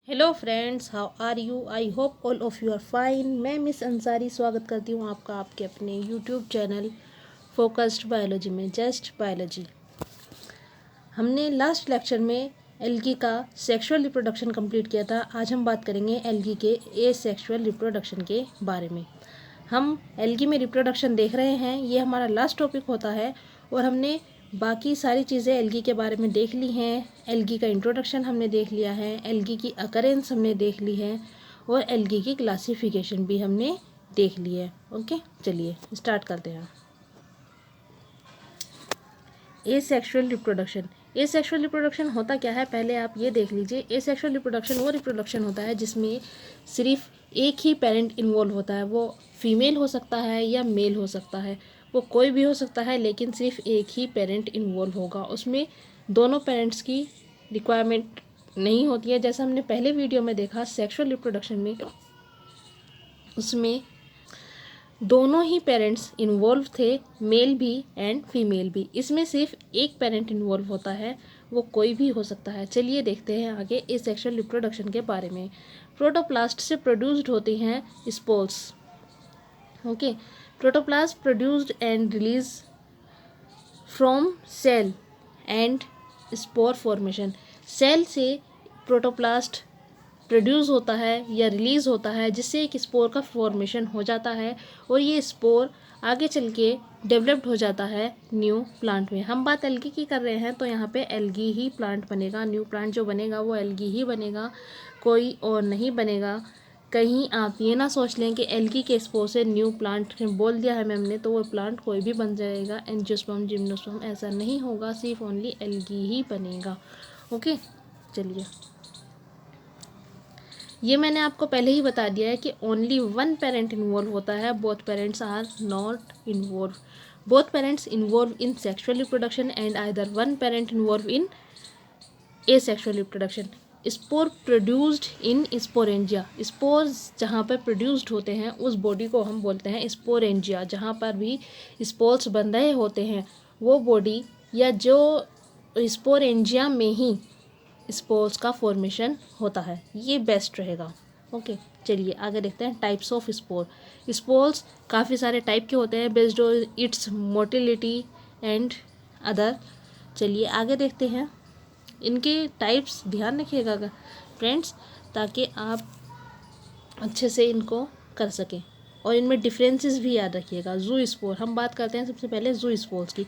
Hello friends, how are you? I hope all of you are fine. मैं miss Ansari स्वागत करती हूँ आपका आपके अपने यूट्यूब चैनल फोकस्ड बायोलॉजी में, जस्ट बायोलॉजी। हमने लास्ट लेक्चर में एल्गी का सेक्सुअल रिप्रोडक्शन कंप्लीट किया था। आज हम बात करेंगे एल्गी के एसेक्सुअल रिप्रोडक्शन के बारे में। हम एल्गी में रिप्रोडक्शन देख रहे हैं, ये हमारा लास्ट टॉपिक होता है और हमने बाकी सारी चीज़ें एल्गी के बारे में देख ली हैं। एल्गी का इंट्रोडक्शन हमने देख लिया है, एल्गी की अकरेंस हमने देख ली है और एल्गी की क्लासिफिकेशन भी हमने देख ली है। ओके, चलिए स्टार्ट करते हैं। Asexual reproduction. एसेक्सुअल रिप्रोडक्शन होता क्या है, पहले आप ये देख लीजिए। एसेक्सुअल रिप्रोडक्शन वो रिप्रोडक्शन होता है जिसमें सिर्फ एक ही पेरेंट इन्वॉल्व होता है। वो फीमेल हो सकता है या मेल हो सकता है, वो कोई भी हो सकता है, लेकिन सिर्फ एक ही पेरेंट इन्वॉल्व होगा। उसमें दोनों पेरेंट्स की रिक्वायरमेंट नहीं होती है। जैसा हमने पहले वीडियो में देखा सेक्सुअल रिप्रोडक्शन में, उसमें दोनों ही पेरेंट्स इन्वॉल्व थे, मेल भी एंड फीमेल भी। इसमें सिर्फ एक पेरेंट इन्वॉल्व होता है, वो कोई भी हो सकता है। चलिए देखते हैं आगे इस सेक्सुअल रिप्रोडक्शन के बारे में। प्रोटोप्लास्ट से प्रोड्यूस्ड होती हैं spores. Okay, protoplast produced and release from cell and spore formation. Cell से प्रोटोप्लास्ट प्रोड्यूस होता है या रिलीज़ होता है, जिससे एक स्पोर का फॉर्मेशन हो जाता है और ये स्पोर आगे चल के डेवलप्ड हो जाता है न्यू प्लांट में। हम बात एल्गी की कर रहे हैं तो यहाँ पे एल्गी ही प्लांट बनेगा। न्यू प्लांट जो बनेगा वो एल्गी ही बनेगा, कोई और नहीं बनेगा। कहीं आप ये ना सोच लें कि एल्गी के स्पोर से न्यू प्लांट बोल दिया है मैम ने तो वो प्लांट कोई भी बन जाएगा। एंजियोस्पर्म, जिम्नोस्पर्म, ऐसा नहीं होगा, सिर्फ ओनली एल्गी ही बनेगा। ओके, चलिए, ये मैंने आपको पहले ही बता दिया है कि ओनली वन पेरेंट इन्वॉल्व होता है, both parents are not involve. Both parents involve in sexual reproduction and either one parent involve in asexual reproduction. Spore produced in sporangia. Spores जहाँ पर प्रोड्यूस्ड होते हैं उस बॉडी को हम बोलते हैं स्पोरेंजिया। जहाँ पर भी स्पोर्स बन रहे होते हैं वो बॉडी या जो स्पोरेंजिया में ही स्पोर्स का फॉर्मेशन होता है, ये बेस्ट रहेगा। ओके, चलिए आगे देखते हैं टाइप्स ऑफ स्पोर। स्पोर्स काफ़ी सारे टाइप के होते हैं based on it's motility and other. चलिए आगे देखते हैं इनके टाइप्स। ध्यान रखिएगा फ्रेंड्स, ताकि आप अच्छे से इनको कर सकें और इनमें डिफरेंसेस भी याद रखिएगा। जू स्पोर, हम बात करते हैं सबसे पहले जू स्पोर्स की।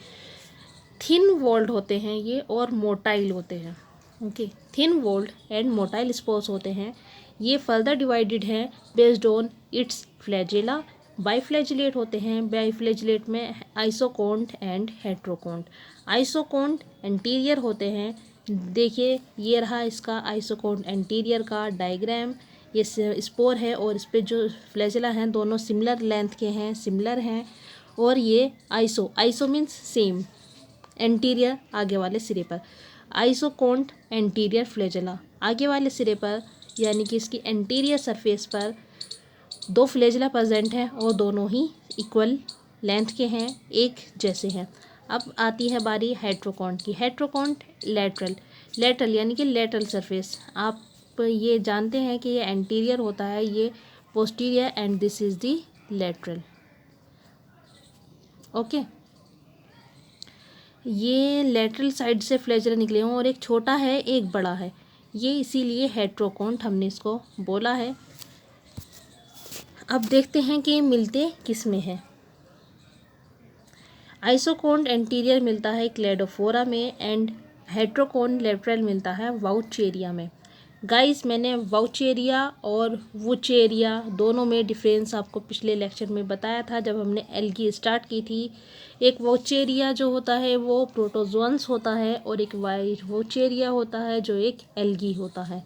थिन वॉल्ड होते हैं ये और मोटाइल होते हैं। Okay, thin walled and motile spores होते हैं। ये फर्दर डिवाइडेड हैं based on its flagella. Biflagellate होते हैं। बाइफ्लैजिलेट में आइसोकोन्ट एंड हेट्रोकोन्ट। आइसोकोन्ट एंटीरियर होते हैं। देखिए ये रहा इसका आइसोकोन्ट एंटीरियर का डायग्राम। ये स्पोर है और इस पे जो फ्लैजेला हैं दोनों सिमिलर लेंथ के हैं, सिमिलर हैं। और ये आइसो मीन्स सेम, एंटीरियर आगे वाले सिरे पर। आइसोकोन्ट एंटीरियर फ्लैजेला आगे वाले सिरे पर, यानी कि इसकी एंटीरियर सरफेस पर दो फ्लैजेला प्रेजेंट हैं और दोनों ही इक्वल लेंथ के हैं, एक जैसे हैं। अब आती है बारी हेट्रोकोन्ट की। हेट्रोकोन्ट लेटरल यानी कि लेटरल सरफेस। आप ये जानते हैं कि ये एंटीरियर होता है, ये posterior and this is the lateral. Okay, ये लेटरल साइड से फ्लैजेला निकले हों और एक छोटा है एक बड़ा है, ये इसीलिए हेट्रोकोन्ट हमने इसको बोला है। अब देखते हैं कि मिलते किस में है। आइसोकोन्ट एंटीरियर मिलता है क्लेडोफोरा में एंड हेट्रोकोन्ट लेटरल मिलता है वाउचेरिया में। गाइस, मैंने वाउचेरिया और वुचेरिया दोनों में डिफरेंस आपको पिछले लेक्चर में बताया था जब हमने एल्गी स्टार्ट की थी। एक वाउचेरिया जो होता है वो प्रोटोजोअन्स होता है और एक वुचेरिया होता है जो एक एल्गी होता है।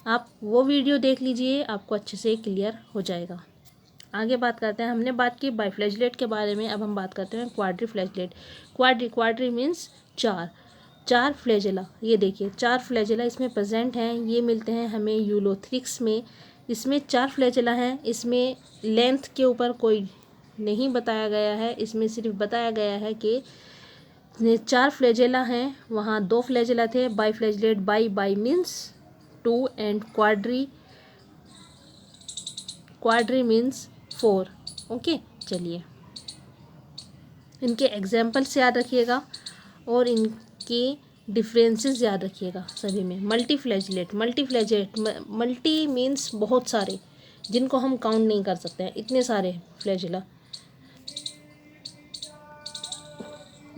आप वो वीडियो देख लीजिए, आपको अच्छे से क्लियर हो जाएगा। आगे बात करते हैं, हमने बात की बाइफ्लैजिलेट के बारे में, अब हम बात करते हैं क्वाड्रीफ्लैजिलेट। क्वाड्री मीन्स चार फ्लैजेला। ये देखिए 4 फ्लैजेला इसमें प्रेजेंट हैं। ये मिलते हैं हमें यूलोथ्रिक्स में। इसमें 4 फ्लैजेला हैं। इसमें लेंथ के ऊपर कोई नहीं बताया गया है, इसमें सिर्फ बताया गया है कि 4 फ्लैजेला हैं, वहाँ 2 फ्लैजेला थे। Biflagellate bi means 2 and quadri means 4। Okay, चलिए इनके एग्जाम्पल्स याद रखिएगा और इनके डिफरेंसेस याद रखिएगा सभी में। मल्टी मीन्स बहुत सारे, जिनको हम काउंट नहीं कर सकते हैं, इतने सारे फ्लैजिला।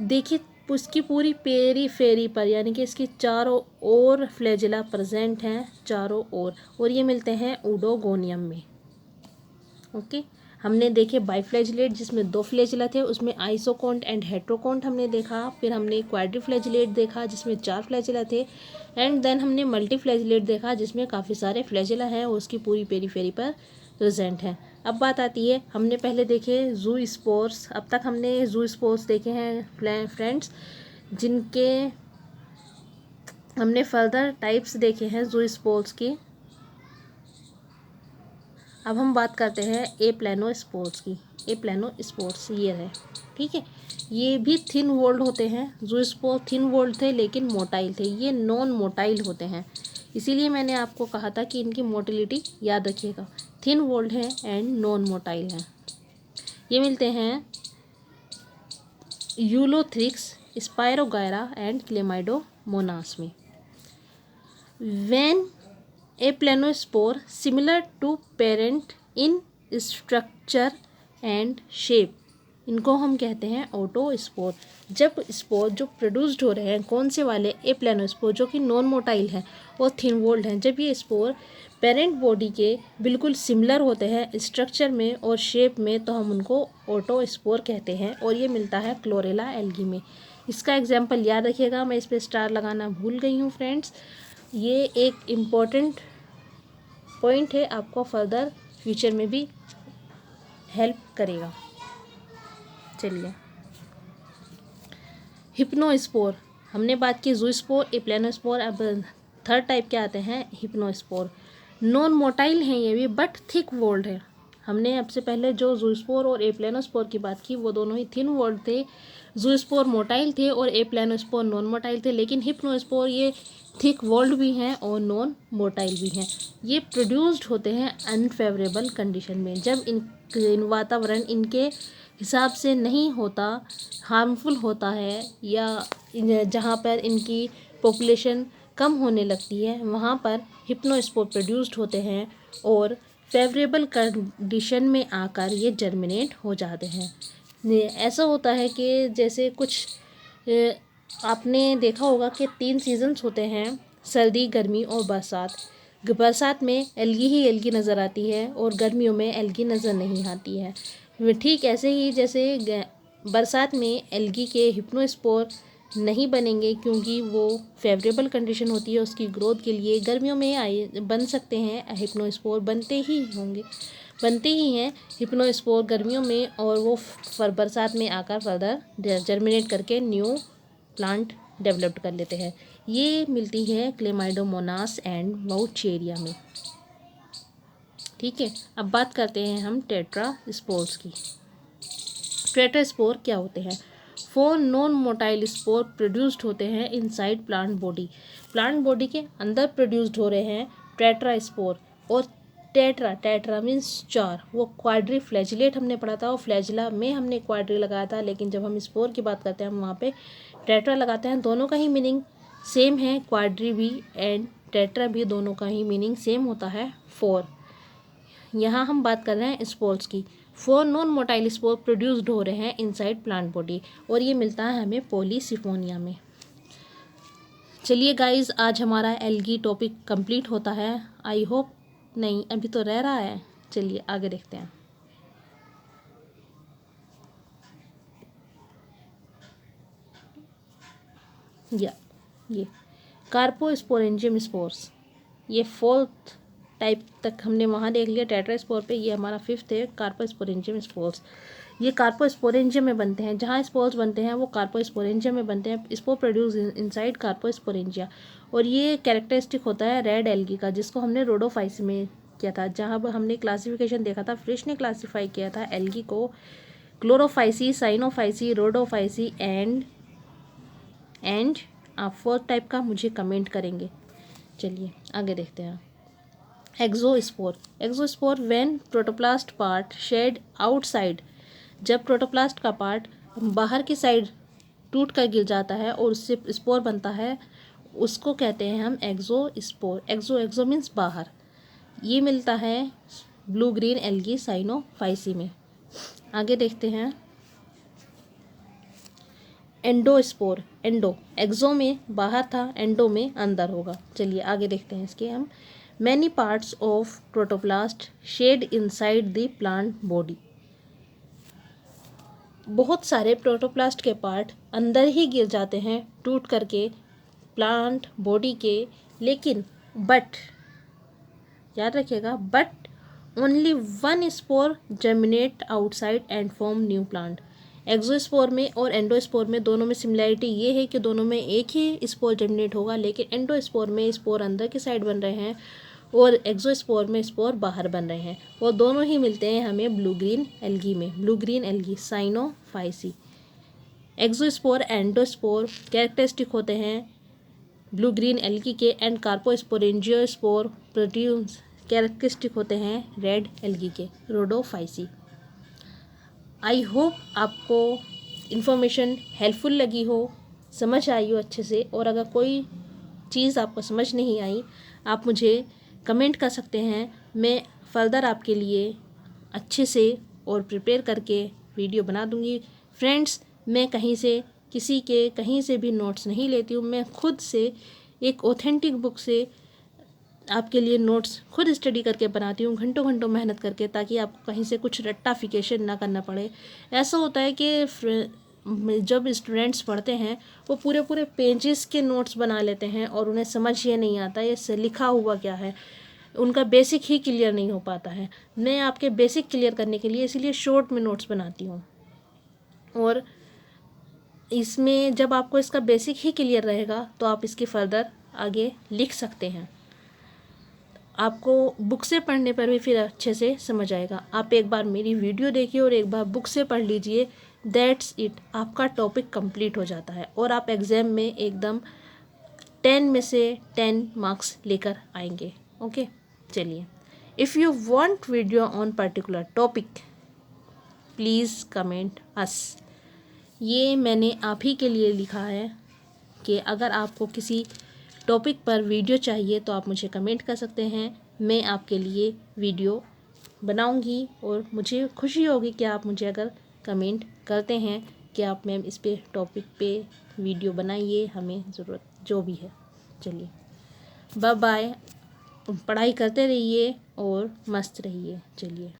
देखिए उसकी पूरी पेरीफेरी पर, यानी कि इसकी चारों ओर फ्लैजिला प्रेजेंट हैं, चारों ओर, और ये मिलते हैं ओडोगोनियम में। ओके, हमने देखे बाइफ्लैजिलेट जिसमें 2 फ्लैजिला थे, उसमें आइसोकोंट एंड हेट्रोकोंट हमने देखा। फिर हमने क्वाड्रीफ्लैजिलेट देखा जिसमें 4 फ्लैजिला थे, एंड देन हमने मल्टीफ्लैजिलेट देखा जिसमें काफ़ी सारे फ्लैजिला हैं और उसकी पूरी पेरीफेरी पर प्रेजेंट हैं। अब बात आती है, हमने पहले देखे जू स्पोर्स, अब तक हमने जू स्पोर्स देखे हैं फ्रेंड्स, जिनके हमने फर्दर टाइप्स देखे हैं जू स्पोर्स की। अब हम बात करते हैं ए प्लानो स्पोर्स की। ए प्लानो स्पोर्स ये है, ठीक है। ये भी थिन वोल्ड होते हैं, जू स्पोर थिन वोल्ड थे लेकिन मोटाइल थे, ये नॉन मोटाइल होते हैं। इसीलिए मैंने आपको कहा था कि इनकी मोटिलिटी याद रखिएगा, थिन वोल्ड है एंड नॉन मोटाइल है। ये मिलते हैं यूलोथ्रिक्स, स्पायरोगायरा एंड क्लेमाइडोमोनास में। When a planospore similar to parent in structure and shape, इनको हम कहते हैं ऑटोस्पोर। जब स्पोर जो प्रोड्यूस्ड हो रहे हैं, कौन से वाले, ए प्लानोस्पोर जो कि नॉन मोटाइल हैं और थिन वोल्ड हैं, जब ये स्पोर पेरेंट बॉडी के बिल्कुल सिमिलर होते हैं स्ट्रक्चर में और शेप में, तो हम उनको ऑटोस्पोर कहते हैं। और ये मिलता है क्लोरेला एल्गी में। इसका एग्जाम्पल याद रखिएगा, मैं इस पर स्टार लगाना भूल गई हूँ फ्रेंड्स। ये एक इम्पोर्टेंट पॉइंट है, आपको फर्दर फ्यूचर में भी हेल्प करेगा। चलिए हिप्नोस्पोर, हमने बात की जूस्पोर, ए प्लानोस्पोर। अब थर्ड टाइप के आते हैं हिप्नोस्पोर। नॉन मोटाइल हैं ये भी, बट थिक वोल्ड है। हमने अब से पहले जो जूस्पोर और ए प्लानोस्पोर की बात की, वो दोनों ही थिन वोल्ड थे। जूस्पोर मोटाइल थे और ए प्लानोस्पोर नॉन मोटाइल थे, लेकिन हिप्नोस्पोर ये थिक वोल्ड भी हैं और नॉन मोटाइल भी हैं। ये प्रोड्यूस्ड होते हैं अनफेवरेबल कंडीशन में, जब इन वातावरण इनके हिसाब से नहीं होता, हार्मफुल होता है, या जहाँ पर इनकी पॉपुलेशन कम होने लगती है, वहाँ पर हिप्नोस्पोर प्रोड्यूस्ड होते हैं और फेवरेबल कंडीशन में आकर ये जर्मिनेट हो जाते हैं। ऐसा होता है कि जैसे कुछ आपने देखा होगा कि 3 सीजन्स होते हैं, सर्दी, गर्मी और बरसात। बरसात में एल्गी ही एल्गी नज़र आती है और गर्मियों में एल्गी नज़र नहीं आती है। ठीक ऐसे ही जैसे बरसात में एल्गी के हिप्नोस्पोर नहीं बनेंगे क्योंकि वो फेवरेबल कंडीशन होती है उसकी ग्रोथ के लिए। गर्मियों में बन सकते हैं हिप्नोस्पोर, बनते ही हैं हिप्नोस्पोर गर्मियों में, और वो बरसात में आकर फर्दर जर्मिनेट करके न्यू प्लांट डेवलप कर लेते हैं। ये मिलती है क्लेमाइडोमोनास एंड वाउचेरिया में, ठीक है। अब बात करते हैं हम टेट्रा स्पोर्स की। टेट्रा स्पोर क्या होते हैं? 4 नॉन मोटाइल स्पोर प्रोड्यूस्ड होते हैं inside plant body. Plant body के अंदर प्रोड्यूस्ड हो रहे हैं टेट्रा स्पोर। और टेट्रा मीन्स 4, वो क्वाड्री फ्लैजिलेट हमने पढ़ा था और फ्लैजिला में हमने क्वाड्री लगाया था, लेकिन जब हम स्पोर की बात करते हैं हम वहाँ पे टेट्रा लगाते हैं। दोनों का ही मीनिंग सेम है, क्वाड्री भी एंड टेट्रा भी, दोनों का ही मीनिंग सेम होता है 4। यहाँ हम बात कर रहे हैं स्पोर्स की। 4 नॉन मोटाइल स्पोर प्रोड्यूस्ड हो रहे हैं इनसाइड प्लांट बॉडी, और ये मिलता है हमें पॉलीसिफोनिया में। चलिए गाइज, आज हमारा एल्गी टॉपिक कंप्लीट होता है। आई होप, नहीं अभी तो रह रहा है। चलिए आगे देखते हैं। ये कार्पोस्पोरेंजियम स्पोर्स, ये 4th टाइप तक हमने वहाँ देख लिया टेट्रास्पोर पे। ये हमारा 5th है कार्पोस्पोरेंजियम स्पोर्स। ये कार्पोस्पोरेंजियम में बनते हैं, जहाँ स्पोर्स बनते हैं वो कार्पोस्पोरेंजियम में बनते हैं। स्पोर प्रोड्यूस इनसाइड कार्पोस्पोरेंजिया, और ये कैरेक्टरिस्टिक होता है रेड एल्गी का, जिसको हमने रोडोफाइसी में किया था। जहाँ पर हमने क्लासिफिकेशन देखा था, फ्रिश ने क्लासीफाई किया था एल्गी को क्लोरोफाइसी, साइनोफाइसी, रोडोफाइसी एंड आप 4th टाइप का मुझे कमेंट करेंगे, चलिए आगे देखते हैं। Exospore. Exospore when protoplast part shed outside, जब प्रोटोप्लास्ट का पार्ट बाहर की साइड टूट कर गिर जाता है और उससे स्पोर बनता है, उसको कहते हैं हम एक्सोस्पोर। एक्सो मीन्स बाहर। ये मिलता है ब्लू ग्रीन एल्गी साइनोफाइसी में। आगे देखते हैं। एंडोस्पोर। एंडो एक्सो में बाहर था, एंडो में अंदर होगा। चलिए आगे देखते हैं इसके हम। Many parts of protoplast shed inside the plant body. बहुत सारे प्रोटोप्लास्ट के पार्ट अंदर ही गिर जाते हैं टूट करके प्लांट बॉडी के, लेकिन बट याद रखिएगा, but only one spore germinate outside and form new plant. Exospore में और एंडोस्पोर में दोनों में सिमिलैरिटी ये है कि दोनों में एक ही स्पोर जर्मिनेट होगा, लेकिन एंडोस्पोर में स्पोर अंदर की साइड बन रहे हैं और एक्सोस्पोर में स्पोर बाहर बन रहे हैं। और दोनों ही मिलते हैं हमें ब्लू ग्रीन एल्गी में, blue green algae Cyanophyceae. Exospore endospore characteristic होते हैं ब्लू ग्रीन एल्गी के, एंड कार्पोस्पोरेंजियोस्पोर प्रोट्यून्स कैरेक्टरिस्टिक होते हैं रेड एल्गी के, रोडोफाइसी। आई होप आपको इन्फॉर्मेशन हेल्पफुल लगी हो, समझ आई हो अच्छे से। और अगर कोई चीज़ आपको समझ नहीं आई, आप मुझे कमेंट कर सकते हैं। मैं फर्दर आपके लिए अच्छे से और प्रिपेयर करके वीडियो बना दूंगी। फ्रेंड्स, मैं किसी के कहीं से भी नोट्स नहीं लेती हूँ। मैं खुद से एक ऑथेंटिक बुक से आपके लिए नोट्स खुद स्टडी करके बनाती हूँ, घंटों घंटों मेहनत करके, ताकि आपको कहीं से कुछ रट्टाफिकेशन ना करना पड़े। ऐसा होता है कि जब स्टूडेंट्स पढ़ते हैं वो पूरे पूरे पेजेस के नोट्स बना लेते हैं और उन्हें समझ ये नहीं आता ये लिखा हुआ क्या है, उनका बेसिक ही क्लियर नहीं हो पाता है। मैं आपके बेसिक क्लियर करने के लिए इसीलिए शॉर्ट में नोट्स बनाती हूँ। और इसमें जब आपको इसका बेसिक ही क्लियर रहेगा तो आप इसके फर्दर आगे लिख सकते हैं। आपको बुक से पढ़ने पर भी फिर अच्छे से समझ आएगा। आप एक बार मेरी वीडियो देखिए और एक बार बुक से पढ़ लीजिए, दैट्स इट, आपका टॉपिक कंप्लीट हो जाता है और आप एग्ज़ाम में एकदम 10 में से 10 मार्क्स लेकर आएंगे। ओके, चलिए। If you want video on particular topic, please comment us. ये मैंने आप ही के लिए लिखा है कि अगर आपको किसी टॉपिक पर वीडियो चाहिए तो आप मुझे कमेंट कर सकते हैं। मैं आपके लिए वीडियो बनाऊंगी और मुझे खुशी होगी कि आप मुझे अगर कमेंट करते हैं कि आप मैम इस पे टॉपिक पे वीडियो बनाइए, हमें ज़रूरत जो भी है। चलिए, बाय बाय। पढ़ाई करते रहिए और मस्त रहिए। चलिए।